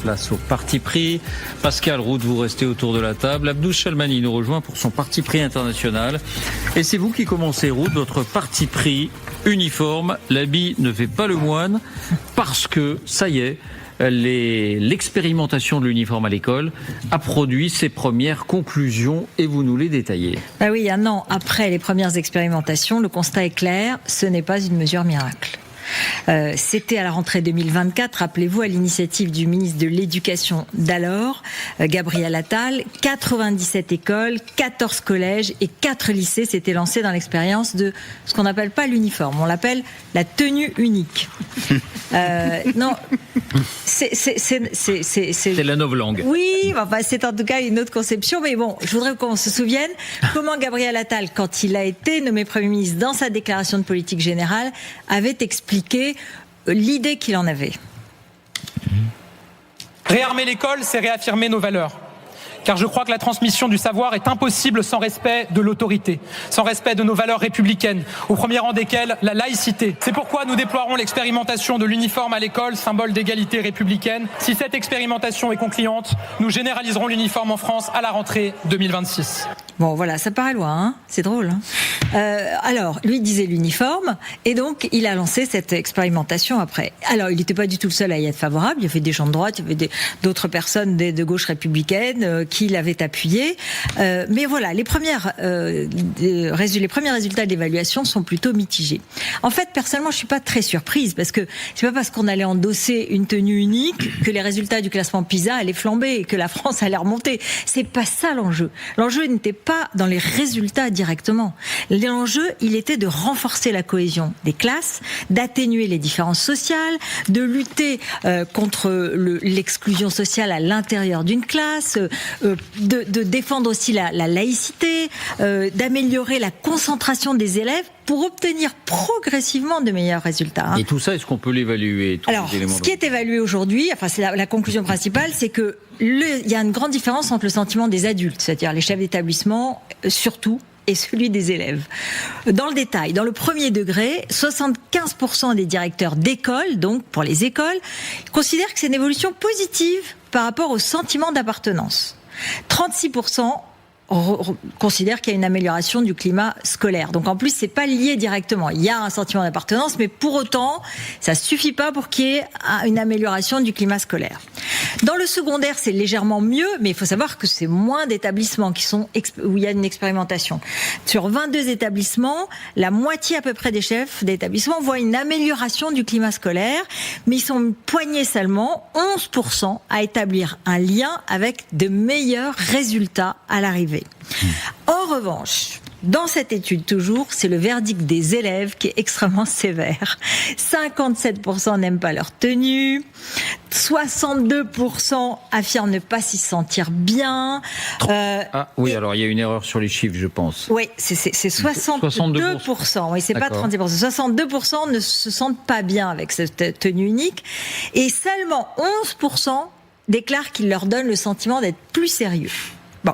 place au parti pris. Pascal Roux, vous restez autour de la table. Abdou Chalmani nous rejoint pour son parti pris international. Et c'est vous qui commencez, Roux, votre parti pris uniforme. L'habit ne fait pas le moine parce que, ça y est, l'expérimentation de l'uniforme à l'école a produit ses premières conclusions et vous nous les détaillez. Ah oui, un an après les premières expérimentations, le constat est clair, ce n'est pas une mesure miracle. C'était à la rentrée 2024, rappelez-vous, à l'initiative du ministre de l'Éducation d'alors, Gabriel Attal, 97 écoles, 14 collèges et 4 lycées s'étaient lancés dans l'expérience de ce qu'on n'appelle pas l'uniforme, on l'appelle la tenue unique. Non, c'est la novlangue. Oui, enfin, c'est en tout cas une autre conception, mais bon, je voudrais qu'on se souvienne comment Gabriel Attal, quand il a été nommé Premier ministre, dans sa déclaration de politique générale, avait expliqué l'idée qu'il en avait. Réarmer l'école, c'est réaffirmer nos valeurs. Car je crois que la transmission du savoir est impossible sans respect de l'autorité, sans respect de nos valeurs républicaines, au premier rang desquelles la laïcité. C'est pourquoi nous déploierons l'expérimentation de l'uniforme à l'école, symbole d'égalité républicaine. Si cette expérimentation est concluante, nous généraliserons l'uniforme en France à la rentrée 2026. Bon, voilà, ça paraît loin, hein, c'est drôle. Alors, lui disait l'uniforme, et donc il a lancé cette expérimentation après. Alors, il n'était pas du tout le seul à y être favorable. Il y avait des gens de droite, il y avait d'autres personnes de gauche républicaine qui l'avaient appuyé. Mais voilà, les premiers résultats d'évaluation sont plutôt mitigés. En fait, personnellement, je suis pas très surprise parce que c'est pas parce qu'on allait endosser une tenue unique que les résultats du classement PISA allaient flamber et que la France allait remonter. C'est pas ça l'enjeu. L'enjeu n'était pas dans les résultats directement. L'enjeu, il était de renforcer la cohésion des classes, d'atténuer les différences sociales, de lutter contre l'exclusion sociale à l'intérieur d'une classe, de défendre aussi la laïcité, d'améliorer la concentration des élèves pour obtenir progressivement de meilleurs résultats. Et tout ça, est-ce qu'on peut l'évaluer? Alors, ce qui est évalué aujourd'hui, enfin, c'est la conclusion principale, c'est que il y a une grande différence entre le sentiment des adultes, c'est-à-dire les chefs d'établissement, surtout, et celui des élèves. Dans le détail, dans le premier degré, 75% des directeurs d'école, donc pour les écoles, considèrent que c'est une évolution positive par rapport au sentiment d'appartenance. 36% considère qu'il y a une amélioration du climat scolaire. Donc en plus, c'est pas lié directement. Il y a un sentiment d'appartenance, mais pour autant, ça suffit pas pour qu'il y ait une amélioration du climat scolaire. Dans le secondaire, c'est légèrement mieux, mais il faut savoir que c'est moins d'établissements où il y a une expérimentation. Sur 22 établissements, la moitié à peu près des chefs d'établissement voient une amélioration du climat scolaire, mais ils sont poignés seulement 11% à établir un lien avec de meilleurs résultats à l'arrivée. En revanche, dans cette étude toujours, c'est le verdict des élèves qui est extrêmement sévère. 57% n'aiment pas leur tenue, 62% affirment ne pas s'y sentir bien. Oui, alors il y a une erreur sur les chiffres, je pense. Oui, c'est 62%. Oui, c'est pas 36%. 62% ne se sentent pas bien avec cette tenue unique, et seulement 11% déclarent qu'il leur donne le sentiment d'être plus sérieux. Bon,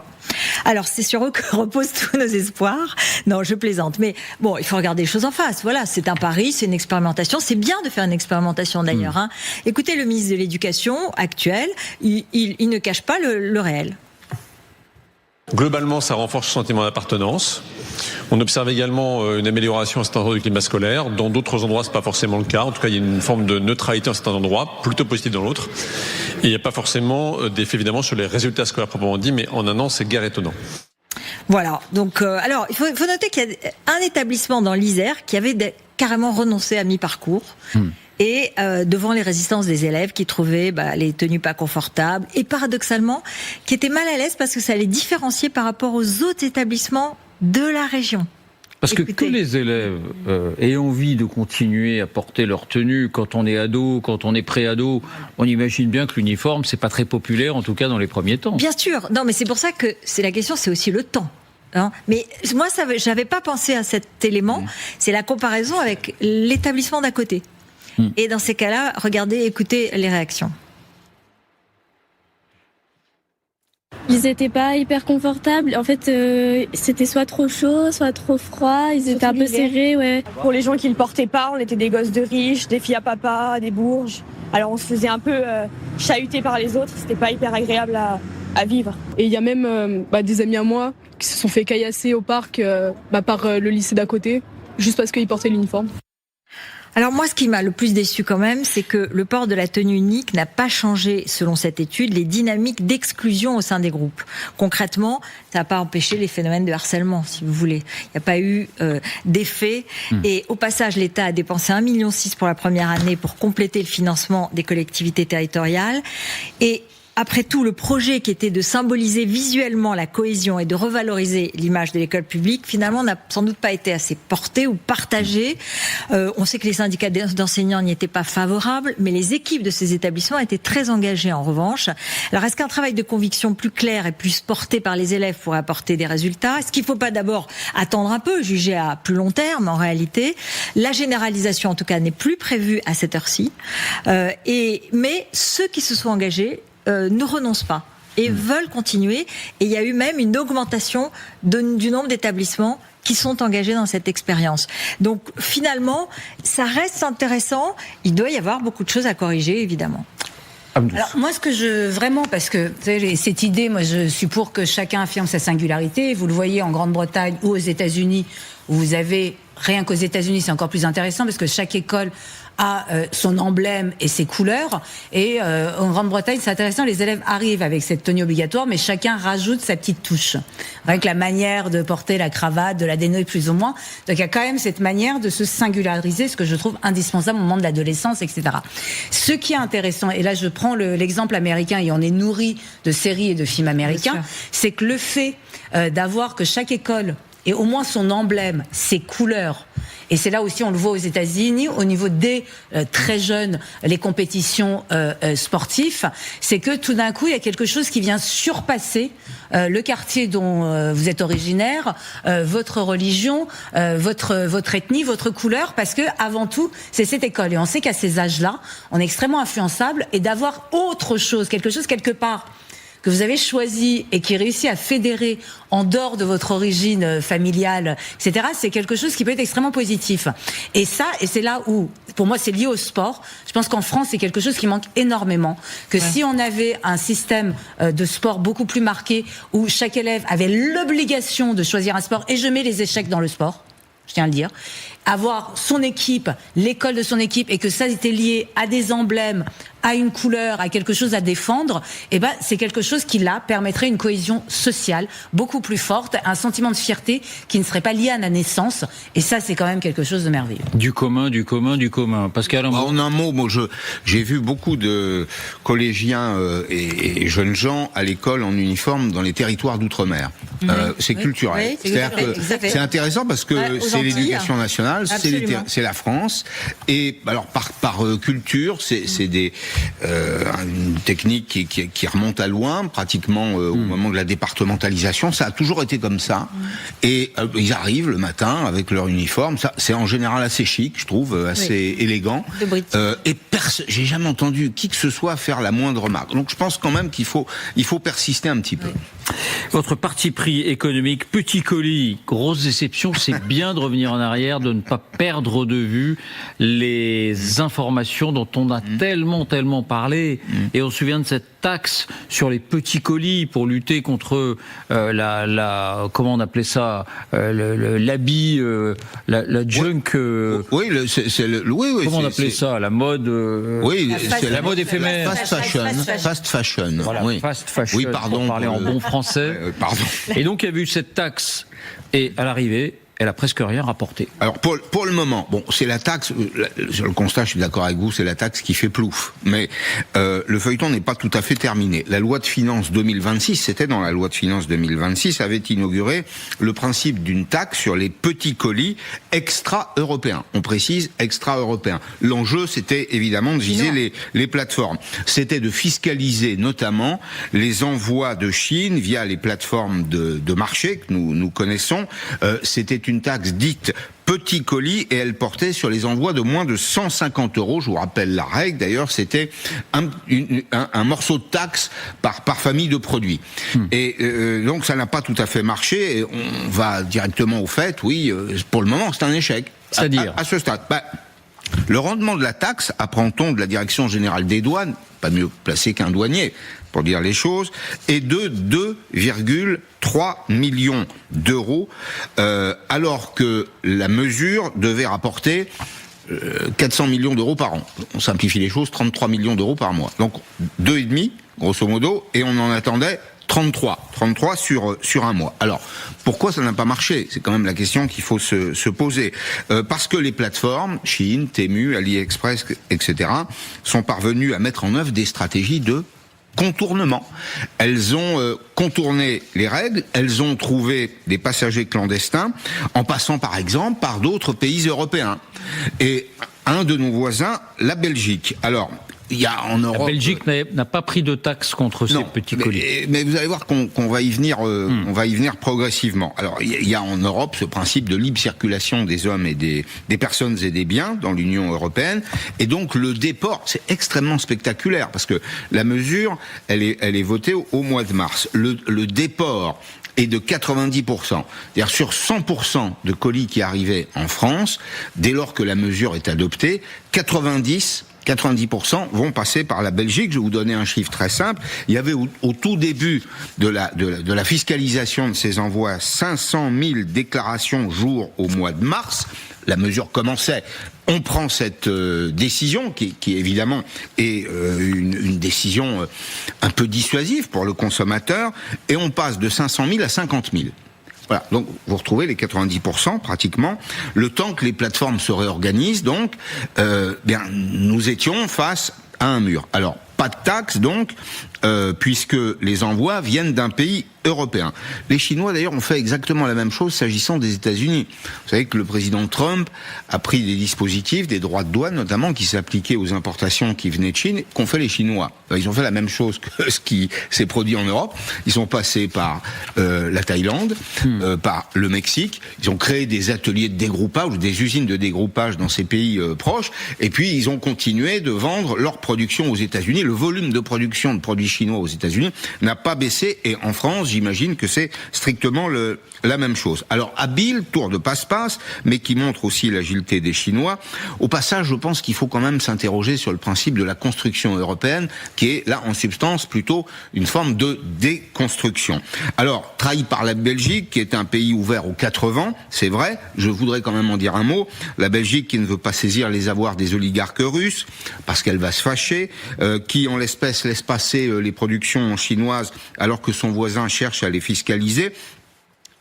alors c'est sur eux que reposent tous nos espoirs. Non, je plaisante, mais bon, il faut regarder les choses en face. Voilà, c'est un pari, c'est une expérimentation. C'est bien de faire une expérimentation d'ailleurs. Hein. Écoutez, le ministre de l'Éducation actuel, il ne cache pas le réel. Globalement, ça renforce le sentiment d'appartenance. On observe également une amélioration à certains endroits du climat scolaire. Dans d'autres endroits, c'est pas forcément le cas. En tout cas, il y a une forme de neutralité à certains endroits, plutôt positive dans l'autre. Et il n'y a pas forcément d'effet évidemment sur les résultats scolaires proprement dit, mais en un an, c'est guère étonnant. Voilà. Donc, alors, il faut noter qu'il y a un établissement dans l'Isère qui avait carrément renoncé à mi-parcours. Et devant les résistances des élèves qui trouvaient les tenues pas confortables et paradoxalement qui étaient mal à l'aise parce que ça les différenciait par rapport aux autres établissements de la région. Parce que les élèves aient envie de continuer à porter leur tenue quand on est ado, quand on est pré-ado, on imagine bien que l'uniforme, c'est pas très populaire, en tout cas dans les premiers temps. Bien sûr. Non, mais c'est pour ça que la question, c'est aussi le temps. Hein, mais moi, j'avais pas pensé à cet élément. C'est la comparaison avec l'établissement d'à côté. Et dans ces cas-là, regardez, écoutez les réactions. Ils étaient pas hyper confortables. En fait, c'était soit trop chaud, soit trop froid. Ils étaient un peu serrés, ouais. Pour les gens qui le portaient pas, on était des gosses de riches, des filles à papa, des bourges. Alors on se faisait un peu chahuter par les autres. C'était pas hyper agréable à vivre. Et il y a même des amis à moi qui se sont fait caillasser au parc par le lycée d'à côté, juste parce qu'ils portaient l'uniforme. Alors moi, ce qui m'a le plus déçu quand même, c'est que le port de la tenue unique n'a pas changé, selon cette étude, les dynamiques d'exclusion au sein des groupes. Concrètement, ça n'a pas empêché les phénomènes de harcèlement, si vous voulez. Il n'y a pas eu d'effet. Et au passage, l'État a dépensé 1,6 million pour la première année pour compléter le financement des collectivités territoriales. Et après tout, le projet qui était de symboliser visuellement la cohésion et de revaloriser l'image de l'école publique, finalement, n'a sans doute pas été assez porté ou partagé. On sait que les syndicats d'enseignants n'y étaient pas favorables, mais les équipes de ces établissements étaient très engagées en revanche. Alors, est-ce qu'un travail de conviction plus clair et plus porté par les élèves pourrait apporter des résultats ? Est-ce qu'il ne faut pas d'abord attendre un peu, juger à plus long terme en réalité ? La généralisation, en tout cas, n'est plus prévue à cette heure-ci. Mais ceux qui se sont engagés ne renoncent pas et veulent continuer. Et il y a eu même une augmentation du nombre d'établissements qui sont engagés dans cette expérience. Donc finalement, ça reste intéressant. Il doit y avoir beaucoup de choses à corriger, évidemment. Alors moi, parce que vous savez, cette idée, moi je suis pour que chacun affirme sa singularité. Vous le voyez en Grande-Bretagne ou aux États-Unis, où vous avez, rien qu'aux États-Unis, c'est encore plus intéressant parce que chaque école a son emblème et ses couleurs. Et en Grande-Bretagne, c'est intéressant, les élèves arrivent avec cette tenue obligatoire, mais chacun rajoute sa petite touche. Avec la manière de porter la cravate, de la dénouer plus ou moins. Donc il y a quand même cette manière de se singulariser, ce que je trouve indispensable au moment de l'adolescence, etc. Ce qui est intéressant, et là je prends l'exemple américain, et on est nourri de séries et de films américains, c'est que le fait d'avoir que chaque école ait au moins son emblème, ses couleurs. Et c'est là aussi, on le voit aux États-Unis, au niveau des très jeunes, les compétitions sportives, c'est que tout d'un coup, il y a quelque chose qui vient surpasser le quartier dont vous êtes originaire, votre religion, votre ethnie, votre couleur, parce que avant tout, c'est cette école. Et on sait qu'à ces âges-là, on est extrêmement influençable, et d'avoir autre chose, quelque chose quelque part que vous avez choisi et qui réussit à fédérer en dehors de votre origine familiale, etc., c'est quelque chose qui peut être extrêmement positif. Et c'est là où, pour moi, c'est lié au sport. Je pense qu'en France, c'est quelque chose qui manque énormément. Que si on avait un système de sport beaucoup plus marqué, où chaque élève avait l'obligation de choisir un sport, et je mets les échecs dans le sport, je tiens à le dire, avoir son équipe, l'école de son équipe, et que ça était lié à des emblèmes, à une couleur, à quelque chose à défendre, c'est quelque chose qui là permettrait une cohésion sociale beaucoup plus forte, un sentiment de fierté qui ne serait pas lié à la naissance. Et ça, c'est quand même quelque chose de merveilleux. Du commun. Pascal, en un mot, j'ai vu beaucoup de collégiens et jeunes gens à l'école en uniforme dans les territoires d'outre-mer. C'est culturel. Oui, c'est-à-dire que c'est intéressant parce que c'est l'éducation nationale, c'est la France. Et alors par culture, c'est une technique qui remonte à loin, pratiquement au moment de la départementalisation. Ça a toujours été comme ça. Et ils arrivent le matin avec leur uniforme. Ça, c'est en général assez chic, je trouve, assez élégant. Et j'ai jamais entendu qui que ce soit faire la moindre remarque. Donc je pense quand même qu'il faut persister un petit peu. Votre parti pris économique, petit colis, grosse déception, c'est bien de revenir en arrière, de ne pas perdre de vue les informations dont on a tellement parlé. Et on se souvient de cette taxe sur les petits colis pour lutter contre comment on appelait ça, l'habit, la junk. Oui, comment on appelait ça, la mode. C'est la mode éphémère. Fast fashion. Voilà, fast fashion. Oui, pardon. Pour parler en bon français. Pardon. Et donc il y a eu cette taxe, et à l'arrivée, elle a presque rien rapporté. Alors pour le moment, c'est la taxe. Sur le constat, je suis d'accord avec vous, c'est la taxe qui fait plouf. Mais le feuilleton n'est pas tout à fait terminé. La loi de finances 2026, c'était dans la loi de finances 2026, avait inauguré le principe d'une taxe sur les petits colis extra-européens. On précise extra-européens. L'enjeu, c'était évidemment de viser les plateformes. C'était de fiscaliser notamment les envois de Chine via les plateformes de marché que nous connaissons. C'était une taxe dite petits colis et elle portait sur les envois de moins de 150 €. Je vous rappelle la règle, d'ailleurs, c'était un morceau de taxe par famille de produits. Et donc ça n'a pas tout à fait marché. Et on va directement au fait, oui, pour le moment c'est un échec. C'est-à-dire à ce stade. Le rendement de la taxe, apprend-on de la Direction générale des douanes, pas mieux placé qu'un douanier pour dire les choses, est de 2,3 millions d'euros, alors que la mesure devait rapporter 400 millions d'euros par an. On simplifie les choses, 33 millions d'euros par mois. Donc 2,5, grosso modo, et on en attendait 33 sur un mois. Alors, pourquoi ça n'a pas marché ? C'est quand même la question qu'il faut se poser. Parce que les plateformes, Shein, Temu, AliExpress, etc., sont parvenues à mettre en œuvre des stratégies de contournement. Elles ont contourné les règles, elles ont trouvé des passagers clandestins en passant par exemple par d'autres pays européens. Et un de nos voisins, la Belgique. Alors, il y a en Europe... La Belgique n'a pas pris de taxe contre ces petits colis. Mais vous allez voir qu'on va y venir, on va y venir progressivement. Alors, il y a en Europe ce principe de libre circulation des hommes et des personnes et des biens dans l'Union européenne. Et donc, le déport, c'est extrêmement spectaculaire parce que la mesure, elle est votée au mois de mars. Le déport est de 90%. C'est-à-dire sur 100% de colis qui arrivaient en France, dès lors que la mesure est adoptée, 90% vont passer par la Belgique. Je vais vous donner un chiffre très simple. Il y avait au tout début de la fiscalisation de ces envois 500 000 déclarations jour au mois de mars. La mesure commençait. On prend cette décision qui évidemment est une décision un peu dissuasive pour le consommateur et on passe de 500 000 à 50 000. Voilà, donc vous retrouvez les 90% pratiquement. Le temps que les plateformes se réorganisent, donc, nous étions face à un mur. Alors, pas de taxe donc, puisque les envois viennent d'un pays européen. Les Chinois d'ailleurs ont fait exactement la même chose s'agissant des États-Unis. Vous savez que le président Trump a pris des dispositifs, des droits de douane notamment, qui s'appliquaient aux importations qui venaient de Chine, qu'ont fait les Chinois. Enfin, ils ont fait la même chose que ce qui s'est produit en Europe. Ils sont passés par la Thaïlande, par le Mexique. Ils ont créé des ateliers de dégroupage ou des usines de dégroupage dans ces pays proches. Et puis ils ont continué de vendre leur production aux États-Unis. Le volume de production de produits chinois aux États-Unis n'a pas baissé. Et en France, j'imagine que c'est strictement la même chose. Alors, habile tour de passe-passe, mais qui montre aussi l'agilité des Chinois. Au passage, je pense qu'il faut quand même s'interroger sur le principe de la construction européenne, qui est là, en substance, plutôt une forme de déconstruction. Alors, trahi par la Belgique, qui est un pays ouvert aux 4 vents, c'est vrai, je voudrais quand même en dire un mot. La Belgique qui ne veut pas saisir les avoirs des oligarques russes, parce qu'elle va se fâcher, qui en l'espèce laisse passer les productions chinoises, alors que son voisin cherche à les fiscaliser.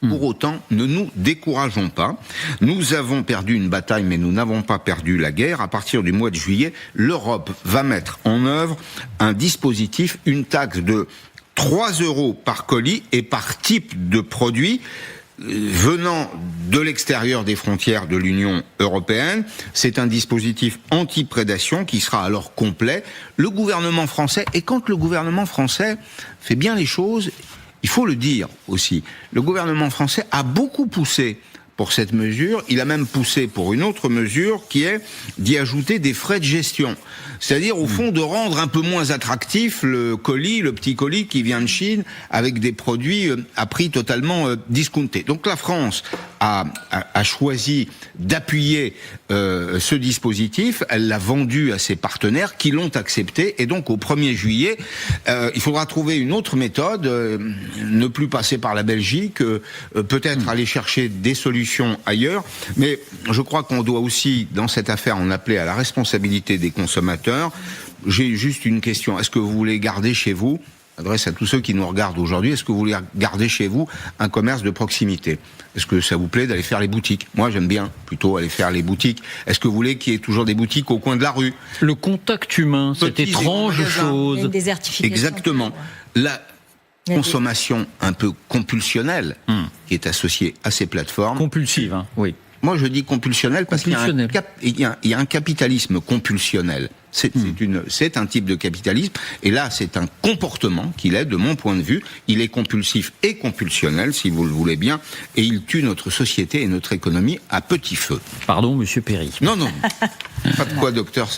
Pour autant, ne nous décourageons pas. Nous avons perdu une bataille, mais nous n'avons pas perdu la guerre. À partir du mois de juillet, l'Europe va mettre en œuvre un dispositif, une taxe de 3 € par colis et par type de produit venant de l'extérieur des frontières de l'Union européenne. C'est un dispositif anti-prédation qui sera alors complet. Le gouvernement français, et quand le gouvernement français fait bien les choses, il faut le dire aussi, le gouvernement français a beaucoup poussé pour cette mesure. Il a même poussé pour une autre mesure qui est d'y ajouter des frais de gestion. C'est-à-dire, au fond, de rendre un peu moins attractif le petit colis qui vient de Chine avec des produits à prix totalement discountés. Donc la France a choisi d'appuyer ce dispositif. Elle l'a vendu à ses partenaires qui l'ont accepté. Et donc au 1er juillet, il faudra trouver une autre méthode, ne plus passer par la Belgique, peut-être aller chercher des solutions ailleurs. Mais je crois qu'on doit aussi, dans cette affaire, en appeler à la responsabilité des consommateurs. J'ai juste une question. Est-ce que vous voulez garder chez vous, adresse à tous ceux qui nous regardent aujourd'hui, est-ce que vous voulez garder chez vous un commerce de proximité ? Est-ce que ça vous plaît d'aller faire les boutiques ? Moi, j'aime bien plutôt aller faire les boutiques. Est-ce que vous voulez qu'il y ait toujours des boutiques au coin de la rue ? Le contact humain, cette étrange chose. Une désertification. Exactement. La consommation un peu compulsionnelle qui est associée à ces plateformes. Compulsive, oui. Moi, je dis compulsionnelle parce qu'il y a un capitalisme compulsionnel C'est un type de capitalisme, et là, c'est un comportement qu'il est, de mon point de vue. Il est compulsif et compulsionnel, si vous le voulez bien, et il tue notre société et notre économie à petit feu. Pardon, monsieur Perry. Non, pas de quoi, docteur.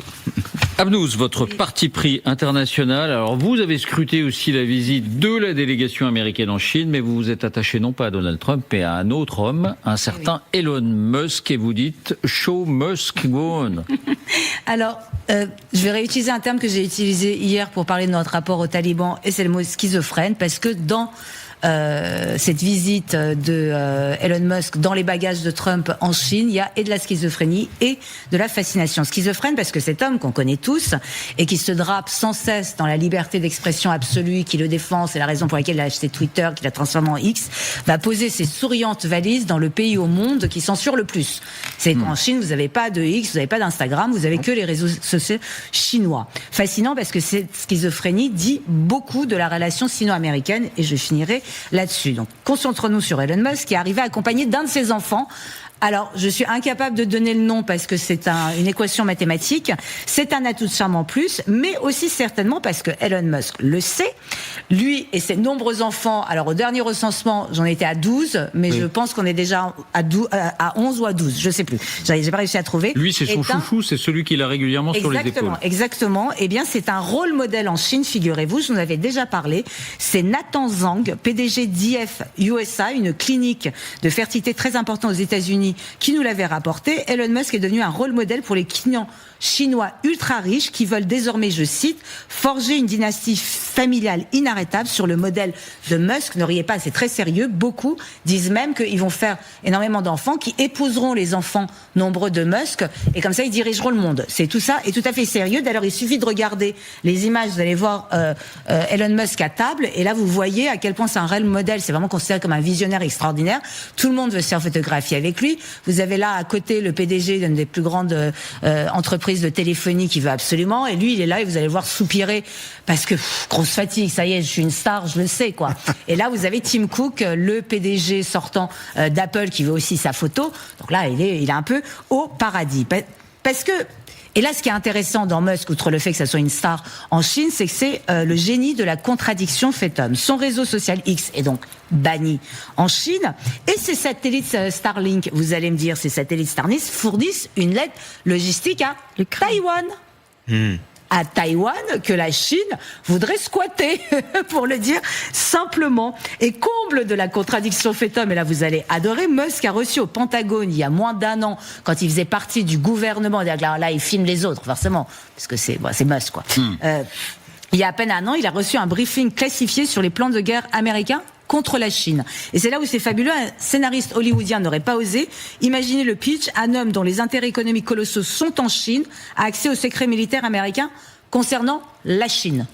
Abnouz, votre parti pris international. Alors, vous avez scruté aussi la visite de la délégation américaine en Chine, mais vous vous êtes attaché non pas à Donald Trump, mais à un autre homme, un certain Elon Musk, et vous dites « Show Musk go on ». Alors, je vais réutiliser un terme que j'ai utilisé hier pour parler de notre rapport aux talibans, et c'est le mot schizophrène, parce que dans cette visite de Elon Musk dans les bagages de Trump en Chine, il y a et de la schizophrénie et de la fascination. Schizophrène parce que cet homme qu'on connaît tous et qui se drape sans cesse dans la liberté d'expression absolue, qui le défend, c'est la raison pour laquelle il a acheté Twitter, qu'il a transformé en X, va poser ses souriantes valises dans le pays au monde qui censure le plus. C'est qu'en Chine, vous n'avez pas de X, vous n'avez pas d'Instagram, vous avez que les réseaux sociaux chinois. Fascinant parce que cette schizophrénie dit beaucoup de la relation sino-américaine, et je finirai là-dessus. Donc, concentrons-nous sur Elon Musk, qui est arrivé accompagné d'un de ses enfants. Alors, je suis incapable de donner le nom parce que c'est une équation mathématique. C'est un atout de charme en plus, mais aussi certainement parce que Elon Musk le sait. Lui et ses nombreux enfants, alors au dernier recensement, j'en étais à 12, mais je pense qu'on est déjà à 11 ou à 12, je sais plus. J'ai pas réussi à trouver. Lui, c'est son chouchou, c'est celui qui l'a régulièrement sur les épaules. Exactement. Eh bien, c'est un rôle modèle en Chine, figurez-vous, je vous en avais déjà parlé. C'est Nathan Zhang, PDG d'IF USA, une clinique de fertilité très importante aux États-Unis, qui nous l'avait rapporté. Elon Musk est devenu un rôle modèle pour les clients chinois ultra riches qui veulent désormais, je cite, forger une dynastie familiale inarrêtable sur le modèle de Musk. Ne riez pas, c'est très sérieux. Beaucoup disent même qu'ils vont faire énormément d'enfants qui épouseront les enfants nombreux de Musk, et comme ça ils dirigeront le monde. C'est tout ça est tout à fait sérieux. D'ailleurs, il suffit de regarder les images, vous allez voir Elon Musk à table, et là vous voyez à quel point c'est un réel modèle. C'est vraiment considéré comme un visionnaire extraordinaire. Tout le monde veut se faire photographier avec lui. Vous avez là à côté le PDG d'une des plus grandes entreprises de téléphonie qui veut absolument, et lui il est là et vous allez le voir soupirer parce que grosse fatigue, ça y est, je suis une star, je le sais quoi. Et là vous avez Tim Cook, le PDG sortant d'Apple, qui veut aussi sa photo. Donc là il est un peu au paradis parce que. Et là, ce qui est intéressant dans Musk, outre le fait que ça soit une star en Chine, c'est que c'est le génie de la contradiction fait homme. Son réseau social X est donc banni en Chine, et ses satellites Starlink, vous allez me dire, ces satellites Starlink fournissent une aide logistique à Taïwan. À Taïwan, que la Chine voudrait squatter, pour le dire simplement. Et comble de la contradiction fait homme, et là vous allez adorer, Musk a reçu au Pentagone il y a moins d'un an, quand il faisait partie du gouvernement, là il filme les autres forcément, parce que c'est Musk quoi. Il y a à peine un an, il a reçu un briefing classifié sur les plans de guerre américains contre la Chine. Et c'est là où c'est fabuleux. Un scénariste hollywoodien n'aurait pas osé imaginer le pitch. Un homme dont les intérêts économiques colossaux sont en Chine a accès aux secrets militaires américains concernant la Chine.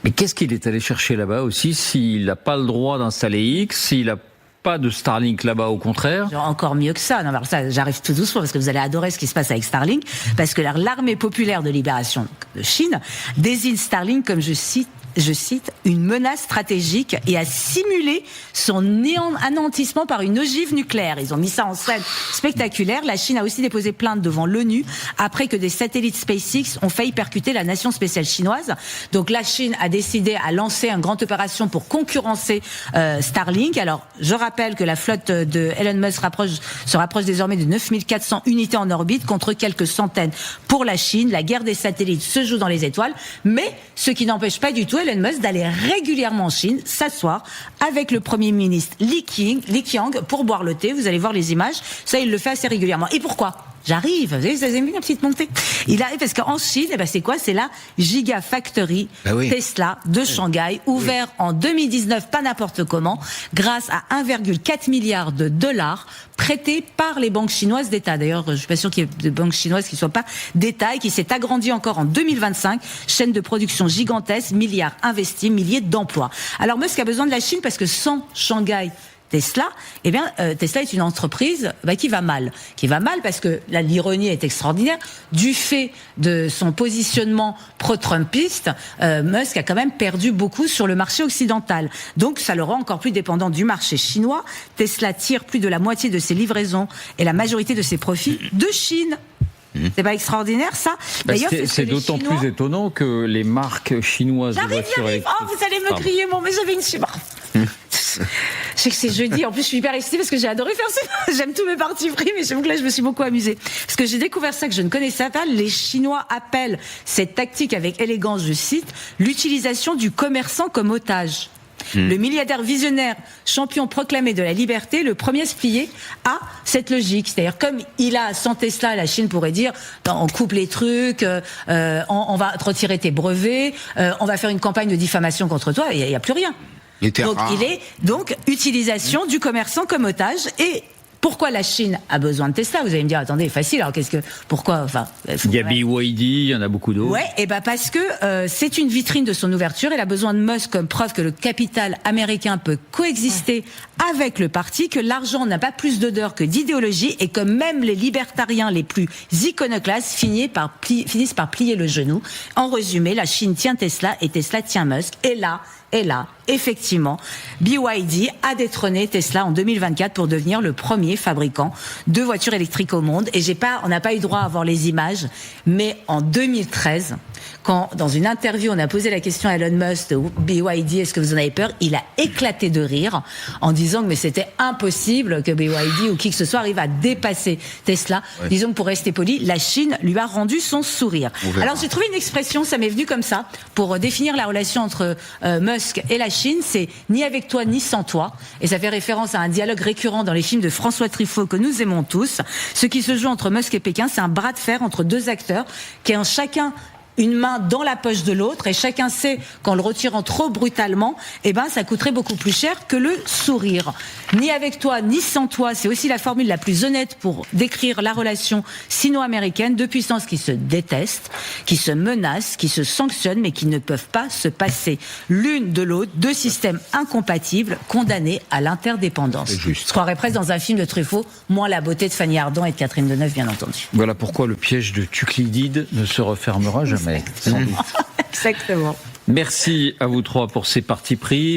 Mais qu'est-ce qu'il est allé chercher là-bas aussi, s'il n'a pas le droit d'installer X, s'il n'a pas de Starlink là-bas, au contraire? Encore mieux que ça. Non, alors ça, j'arrive tout doucement parce que vous allez adorer ce qui se passe avec Starlink, parce que l'armée populaire de libération de Chine désigne Starlink comme, je cite, une menace stratégique, et a simulé son anéantissement par une ogive nucléaire. Ils ont mis ça en scène spectaculaire. La Chine a aussi déposé plainte devant l'ONU après que des satellites SpaceX ont failli percuter la nation spéciale chinoise. Donc la Chine a décidé à lancer une grande opération pour concurrencer Starlink. Alors, je rappelle que la flotte de Elon Musk se rapproche désormais de 9400 unités en orbite contre quelques centaines pour la Chine. La guerre des satellites se joue dans les étoiles, mais ce qui n'empêche pas du tout Elon Musk d'aller régulièrement en Chine, s'asseoir avec le Premier ministre Li Qiang pour boire le thé. Vous allez voir les images. Ça, il le fait assez régulièrement. Et pourquoi ? J'arrive, vous avez vu la petite montée. Il arrive parce qu'en Chine, c'est quoi ? C'est la Gigafactory Tesla de Shanghai, ouvert en 2019, pas n'importe comment, grâce à 1,4 milliard de dollars prêtés par les banques chinoises d'État. D'ailleurs, je suis pas sûr qu'il y ait de banques chinoises qui soient pas d'État, et qui s'est agrandi encore en 2025. Chaîne de production gigantesque, milliards investis, milliers d'emplois. Alors Musk a besoin de la Chine parce que sans Shanghai Tesla, Tesla est une entreprise qui va mal. Qui va mal parce que là, l'ironie est extraordinaire. Du fait de son positionnement pro-trumpiste, Musk a quand même perdu beaucoup sur le marché occidental. Donc, ça le rend encore plus dépendant du marché chinois. Tesla tire plus de la moitié de ses livraisons et la majorité de ses profits de Chine. C'est pas extraordinaire, ça? D'ailleurs, c'est d'autant plus étonnant que les marques chinoises de voitures électriques... Oh, vous allez me crier, mais j'avais une... Je sais que c'est jeudi, en plus je suis hyper excitée parce que j'ai adoré faire ça. J'aime tous mes partis pris, mais j'avoue que là je me suis beaucoup amusée. Parce que j'ai découvert ça que je ne connaissais pas. Les Chinois appellent cette tactique avec élégance, je cite, l'utilisation du commerçant comme otage. Le milliardaire visionnaire, champion proclamé de la liberté, le premier à se plier à cette logique. C'est-à-dire, comme il a 100 Tesla, la Chine pourrait dire, on coupe les trucs, on va te retirer tes brevets, on va faire une campagne de diffamation contre toi, il n'y a plus rien. Donc, il est donc utilisation du commerçant comme otage. Et pourquoi la Chine a besoin de Tesla? Vous allez me dire, attendez, facile. Alors pourquoi? Enfin, il y a BYD, il y en a beaucoup d'autres. Ouais, et parce que c'est une vitrine de son ouverture. Il a besoin de Musk comme preuve que le capital américain peut coexister avec le parti, que l'argent n'a pas plus d'odeur que d'idéologie, et que même les libertariens les plus iconoclastes finissent par plier le genou. En résumé, la Chine tient Tesla et Tesla tient Musk. Et là, effectivement, BYD a détrôné Tesla en 2024 pour devenir le premier fabricant de voitures électriques au monde. Et on n'a pas eu droit à voir les images, mais en 2013, quand dans une interview on a posé la question à Elon Musk de BYD, est-ce que vous en avez peur? Il a éclaté de rire en disant que mais c'était impossible que BYD ou qui que ce soit arrive à dépasser Tesla. Ouais. Disons que pour rester poli, la Chine lui a rendu son sourire. Alors j'ai trouvé une expression, ça m'est venu comme ça, pour définir la relation entre Musk et la Chine, c'est ni avec toi ni sans toi, et ça fait référence à un dialogue récurrent dans les films de François Truffaut que nous aimons tous. Ce qui se joue entre Musk et Pékin, c'est un bras de fer entre deux acteurs qui ont chacun une main dans la poche de l'autre, et chacun sait qu'en le retirant trop brutalement, ça coûterait beaucoup plus cher que le sourire. Ni avec toi, ni sans toi, c'est aussi la formule la plus honnête pour décrire la relation sino-américaine, deux puissances qui se détestent, qui se menacent, qui se sanctionnent, mais qui ne peuvent pas se passer l'une de l'autre, deux systèmes incompatibles, condamnés à l'interdépendance. Je croirais presque dans un film de Truffaut, moins la beauté de Fanny Ardant et de Catherine Deneuve, bien entendu. Voilà pourquoi le piège de Thucydide ne se refermera jamais. Sans doute. Exactement. Merci à vous trois pour ces partis pris.